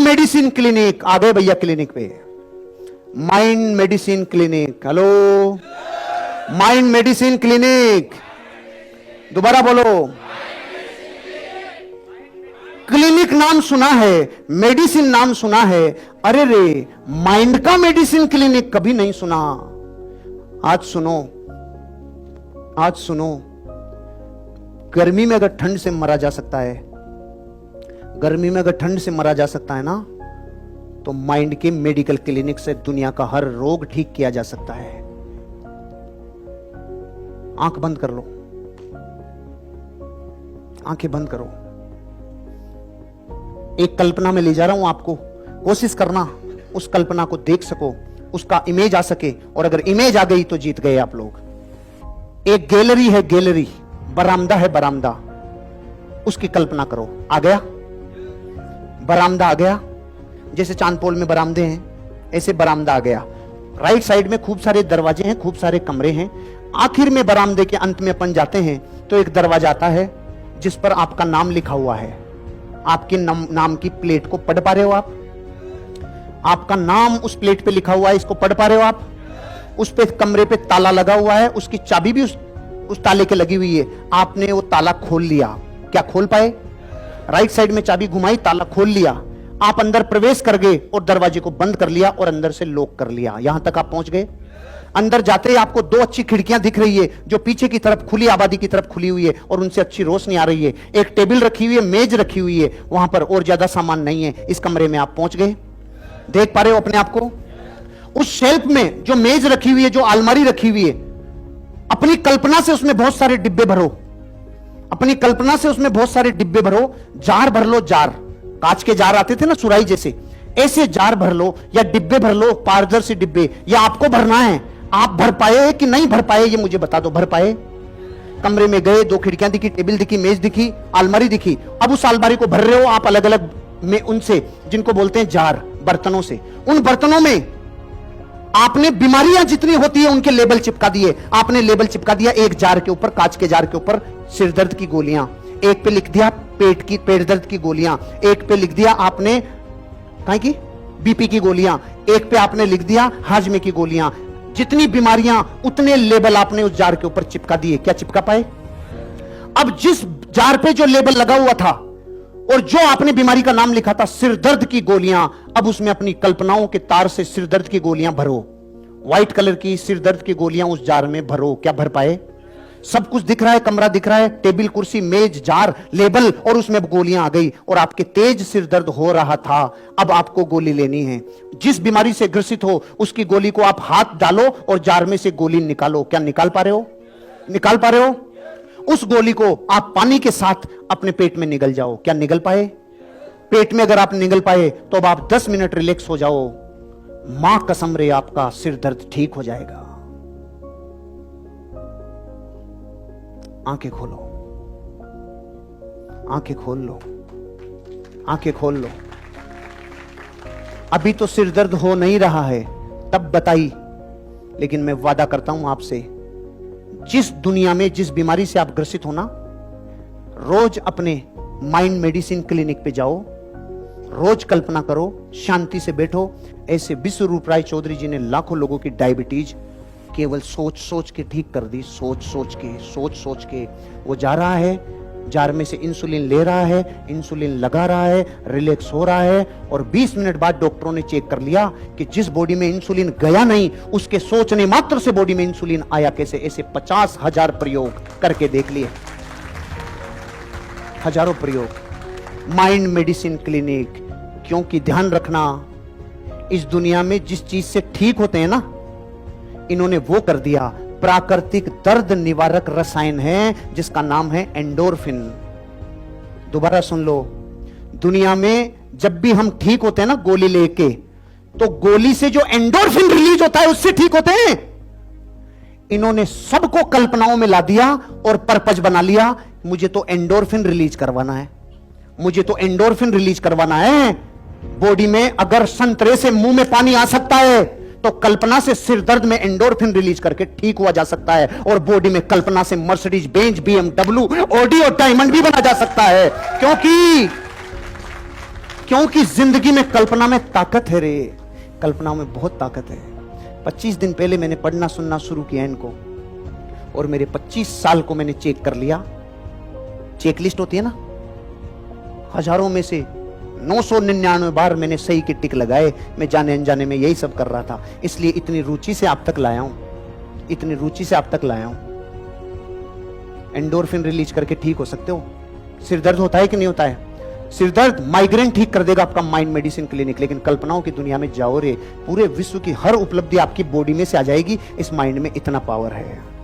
Medicine clinic आ गए भैया clinic पे। Mind medicine clinic, hello mind medicine clinic, दोबारा बोलो। क्लिनिक नाम सुना है, मेडिसिन नाम सुना है, अरे रे माइंड का मेडिसिन क्लिनिक कभी नहीं सुना। आज सुनो, आज सुनो, गर्मी में अगर ठंड से मरा जा सकता है, गर्मी में अगर ठंड से मरा जा सकता है ना, तो माइंड के मेडिकल क्लिनिक से दुनिया का हर रोग ठीक किया जा सकता है। आंख बंद कर लो, आंखें बंद करो। एक कल्पना में ले जा रहा हूं आपको, कोशिश करना उस कल्पना को देख सको, उसका इमेज आ सके, और अगर इमेज आ गई तो जीत गए आप लोग। एक गैलरी है, गैलरी, बरामदा है, बरामदा, उसकी कल्पना करो। आ गया बरामदा, आ गया, जैसे चांदपोल में बरामदे हैं ऐसे बरामदा आ गया। राइट साइड में खूब सारे दरवाजे हैं, खूब सारे कमरे हैं। आखिर में बरामदे के अंत में अपन जाते हैं तो एक दरवाजा आता है जिस पर आपका नाम लिखा हुआ है। आपके नाम की प्लेट को पढ़ पा रहे हो आप? आपका नाम उस प्लेट पे लिखा हुआ है, इसको पढ़ पा रहे हो आप? उस पे कमरे पे ताला लगा हुआ है, उसकी चाबी भी उस ताले के लगी हुई है। आपने वो ताला खोल लिया, क्या खोल पाए? राइट साइड में चाबी घुमाई, ताला खोल लिया, आप अंदर प्रवेश कर गए और दरवाजे को बंद कर लिया और अंदर से लॉक कर लिया। यहां तक आप पहुंच गए। अंदर जाते ही आपको दो अच्छी खिड़कियां दिख रही है जो पीछे की तरफ खुली आबादी की तरफ खुली हुई है और उनसे अच्छी रोशनी आ रही है। एक टेबल रखी हुई है, मेज रखी हुई है, वहां पर और ज्यादा सामान नहीं है। इस कमरे में आप पहुंच गए, देख पा रहे हो अपने आप को? उस शेल्फ में जो मेज रखी हुई है, जो अलमारी रखी हुई है, अपनी कल्पना से उसमें बहुत सारे डिब्बे भरो, अपनी कल्पना से उसमें बहुत सारे डिब्बे भरो। जार भर लो, जार, कांच के जार आते थे ना सुराही जैसे, ऐसे जार भर लो या डिब्बे भर लो, पारदर्शी डिब्बे। या आपको भरना है, आप भर पाए कि नहीं भर पाए ये मुझे बता दो। भर पाए? कमरे में गए, दो खिड़कियां दिखी, टेबल दिखी, मेज दिखी, अलमारी दिखी। अब उस अलमारी को भर रहे हो आप अलग अलग में उनसे जिनको बोलते हैं जार, बर्तनों से। उन बर्तनों में आपने बीमारियां जितनी होती है उनके लेबल चिपका दिए। आपने लेबल चिपका दिया एक जार के ऊपर, कांच के जार के ऊपर, सिर दर्द की गोलियां, एक पे लिख दिया पेट दर्द की गोलियां, एक पे लिख दिया आपने काहे की बीपी की गोलियां, एक पे आपने लिख दिया हाजमे की गोलियां। जितनी बीमारियां उतने लेबल आपने उस जार के ऊपर चिपका दिए। क्या चिपका पाए? अब जिस जार पे जो लेबल लगा हुआ था और जो आपने बीमारी का नाम लिखा था सिर दर्द की गोलियां, अब उसमें अपनी कल्पनाओं के तार से सिर दर्द की गोलियां भरो। व्हाइट कलर की सिर दर्द की गोलियां उस जार में भरो। क्या भर पाए? सब कुछ दिख रहा है, कमरा दिख रहा है, टेबल, कुर्सी, मेज, जार, लेबल, और उसमें गोलियां आ गई और आपके तेज सिर दर्द हो रहा था। अब आपको गोली लेनी है। जिस बीमारी से ग्रसित हो उसकी गोली को आप हाथ डालो और जार में से गोली निकालो। क्या निकाल पा रहे हो? निकाल पा रहे हो? उस गोली को आप पानी के साथ अपने पेट में निगल जाओ। क्या निगल पाए? पेट में अगर आप निगल पाए तो अब आप 10 मिनट रिलैक्स हो जाओ। मां कसम रे, आपका सिर दर्द ठीक हो जाएगा। आंखें खोलो, आंखें खोल लो, आंखें खोल लो। अभी तो सिर दर्द हो नहीं रहा है, तब बताई, लेकिन मैं वादा करता हूं आपसे, जिस दुनिया में जिस बीमारी से आप ग्रसित हो ना, रोज अपने माइंड मेडिसिन क्लिनिक पे जाओ, रोज कल्पना करो, शांति से बैठो। ऐसे विश्वरूप राय चौधरी जी ने लाखों लोगों की डायबिटीज केवल सोच सोच के ठीक कर दी। सोच सोच के वो जा रहा है, जार में से इंसुलिन ले रहा है, इंसुलिन लगा रहा है, रिलैक्स हो रहा है, और 20 मिनट बाद डॉक्टरों ने चेक कर लिया कि जिस बॉडी में इंसुलिन गया नहीं, उसके सोचने मात्र से बॉडी में इंसुलिन आया कैसे। ऐसे 50,000 प्रयोग करके देख लिए, हजारों प्रयोग। माइंड मेडिसिन क्लिनिक, क्योंकि ध्यान रखना, इस दुनिया में जिस चीज से ठीक होते हैं ना, इन्होंने वो कर दिया। प्राकृतिक दर्द निवारक रसायन है जिसका नाम है एंडोर्फिन। दोबारा सुन लो, दुनिया में जब भी हम ठीक होते हैं ना गोली लेके, तो गोली से जो एंडोर्फिन रिलीज होता है उससे ठीक होते हैं। इन्होंने सबको कल्पनाओं में ला दिया और पर्पज बना लिया, मुझे तो एंडोर्फिन रिलीज करवाना है, मुझे तो एंडोर्फिन रिलीज करवाना है। बॉडी में अगर संतरे से मुंह में पानी आ सकता है तो कल्पना से सिर दर्द में एंडोर्फिन रिलीज करके ठीक हुआ जा सकता है, और बॉडी में कल्पना से मर्सिडीज बेंज, BMW, ऑडी और डायमंड भी बना जा सकता है। क्योंकि क्योंकि जिंदगी में कल्पना में ताकत है रे, कल्पना में बहुत ताकत है। 25 दिन पहले मैंने पढ़ना सुनना शुरू किया इनको, और मेरे 25 साल को मैंने चेक कर लिया। चेक लिस्ट होती है ना, हजारों में से 999 बार मैंने सही के टिक लगाए। मैं जाने अनजाने में यही सब कर रहा था, इसलिए इतनी रुचि से आप तक लाया हूं, इतनी रुचि से आप तक लाया हूं। एंडोर्फिन रिलीज करके ठीक हो सकते हो। सिर दर्द होता है कि नहीं होता है? सिर दर्द, माइग्रेन ठीक कर देगा आपका माइंड मेडिसिन क्लिनिक। लेकिन कल्पनाओं की दुनिया में जाओ रे, पूरे विश्व की हर उपलब्धि आपकी बॉडी में से आ जाएगी। इस माइंड में इतना पावर है।